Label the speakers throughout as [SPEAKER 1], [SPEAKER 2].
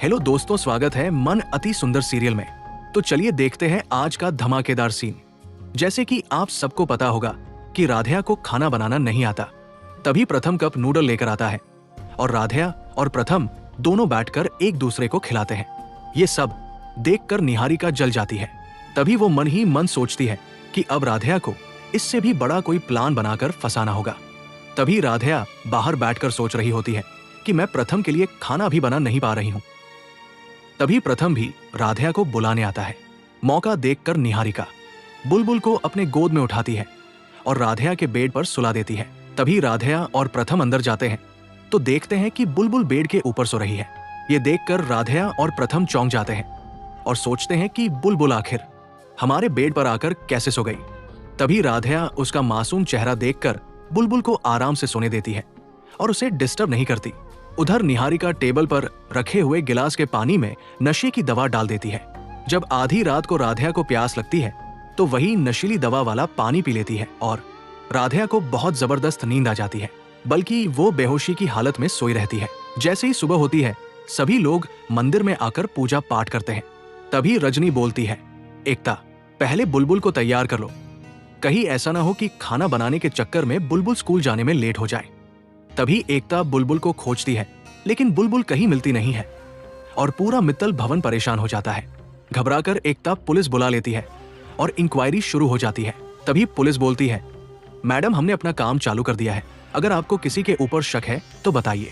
[SPEAKER 1] Hello दोस्तों, स्वागत है मन अति सुंदर सीरियल में। तो चलिए देखते हैं आज का धमाकेदार सीन। जैसे कि आप सबको पता होगा कि राधिया को खाना बनाना नहीं आता। तभी प्रथम कप नूडल लेकर आता है और राधिया और प्रथम दोनों बैठकर एक दूसरे को खिलाते हैं। ये सब देखकर निहारिका जल जाती है। तभी वो मन ही मन सोचती है कि अब राधिया को इससे भी बड़ा कोई प्लान बनाकर फंसाना होगा। तभी राधिया बाहर बैठकर सोच रही होती है कि मैं प्रथम के लिए खाना भी बना नहीं पा रही हूं। तभी प्रथम भी राधिया को बुलाने आता है। मौका देखकर निहारिका बुलबुल को अपने गोद में उठाती है और राधिया के बेड पर सुला देती है। तभी राधिया और प्रथम अंदर जाते हैं तो देखते हैं कि बुलबुल बेड के ऊपर सो रही है। ये देखकर राधिया और प्रथम चौंक जाते हैं और सोचते हैं कि बुलबुल आखिर हमारे बेड पर आकर कैसे सो गई। तभी राधिया उसका मासूम चेहरा देखकर बुलबुल को आराम से सोने देती है और उसे डिस्टर्ब नहीं करती। उधर निहारिका टेबल पर रखे हुए गिलास के पानी में नशे की दवा डाल देती है। जब आधी रात को राधिया को प्यास लगती है तो वही नशीली दवा वाला पानी पी लेती है और राधिया को बहुत जबरदस्त नींद आ जाती है, बल्कि वो बेहोशी की हालत में सोई रहती है। जैसे ही सुबह होती है सभी लोग मंदिर में आकर पूजा पाठ करते हैं। तभी रजनी बोलती है, एकता पहले बुलबुल को तैयार कर लो, कहीं ऐसा ना हो कि खाना बनाने के चक्कर में बुलबुल स्कूल जाने में लेट हो जाए। तभी एकता बुलबुल को खोजती है लेकिन बुलबुल कहीं मिलती नहीं है और पूरा मित्तल भवन परेशान हो जाता है। घबराकर एकता पुलिस बुला लेती है और इंक्वायरी शुरू हो जाती है। तभी पुलिस बोलती है, मैडम हमने अपना काम चालू कर दिया है, अगर आपको किसी के ऊपर शक है तो बताइए।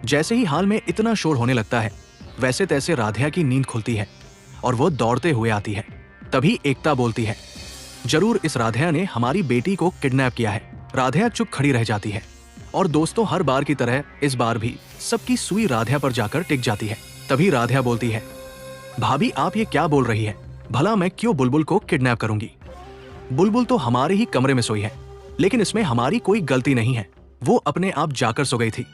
[SPEAKER 1] जैसे ही हाल में इतना शोर होने लगता है वैसे तैसे राधिया की नींद खुलती है और वो दौड़ते हुए आती है। तभी एकता बोलती है, जरूर इस राधिया ने हमारी बेटी को किडनैप किया है। राधिया चुप खड़ी रह जाती है और दोस्तों हर बार की तरह इस बार भी सबकी सुई राधिया पर जाकर टिक जाती है। तभी राधिया बोलती है, भाभी आप ये क्या बोल रही है, भला मैं क्यों बुलबुल को किडनैप करूंगी। बुलबुल तो हमारे ही कमरे में सोई है, लेकिन इसमें हमारी कोई गलती नहीं है, वो अपने आप जाकर सो गई थी।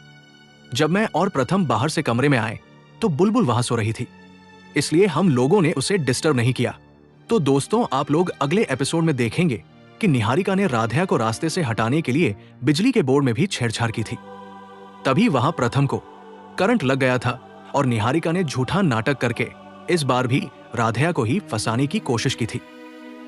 [SPEAKER 1] जब मैं और प्रथम बाहर से कमरे में आए तो बुलबुल वहां सो रही थी, इसलिए हम लोगों ने उसे डिस्टर्ब नहीं किया। तो दोस्तों आप लोग अगले एपिसोड में देखेंगे कि निहारिका ने राधिया को रास्ते से हटाने के लिए बिजली के बोर्ड में भी छेड़छाड़ की थी। तभी वहां प्रथम को करंट लग गया था और निहारिका ने झूठा नाटक करके इस बार भी राधिया को ही फंसाने की कोशिश की थी।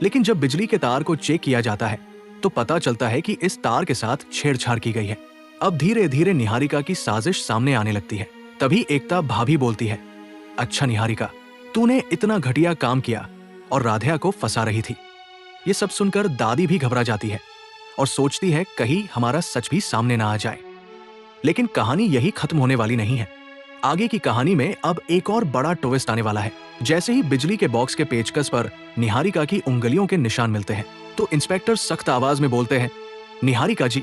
[SPEAKER 1] लेकिन जब बिजली के तार को चेक किया जाता है तो पता चलता है कि इस तार के साथ छेड़छाड़ की गई है। अब धीरे धीरे निहारिका की साजिश सामने आने लगती है। तभी एकता भाभी बोलती है, अच्छा निहारिका तूने इतना घटिया काम किया और राधिया को फंसा रही थी। ये सब सुनकर दादी भी घबरा जाती है और सोचती है कहीं हमारा सच भी सामने ना आ जाए। लेकिन कहानी यही खत्म होने वाली नहीं है। आगे की कहानी में अब एक और बड़ा ट्विस्ट आने वाला है। जैसे ही बिजली के बॉक्स के पेचकस पर निहारिका की उंगलियों के निशान मिलते हैं तो इंस्पेक्टर सख्त आवाज में बोलते हैं, निहारिका जी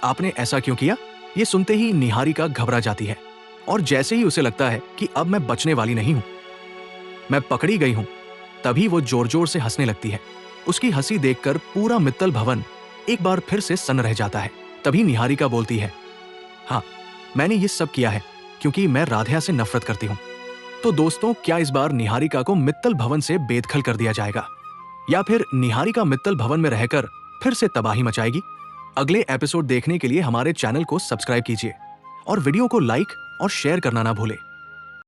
[SPEAKER 1] आपने ऐसा क्यों किया। ये सुनते ही निहारिका घबरा जाती है और जैसे ही उसे लगता है कि अब मैं बचने वाली नहीं हूं, मैं पकड़ी गई हूं, तभी वो जोर जोर से हंसने लगती है। उसकी हंसी देखकर पूरा मित्तल भवन एक बार फिर से सन्न रह जाता है। तभी निहारिका बोलती है, हाँ मैंने ये सब किया है क्योंकि मैं राधिया से नफरत करती हूँ। तो दोस्तों क्या इस बार निहारिका को मित्तल भवन से बेदखल कर दिया जाएगा या फिर निहारिका मित्तल भवन में रहकर फिर से तबाही मचाएगी। अगले एपिसोड देखने के लिए हमारे चैनल को सब्सक्राइब कीजिए और वीडियो को लाइक और शेयर करना ना भूले।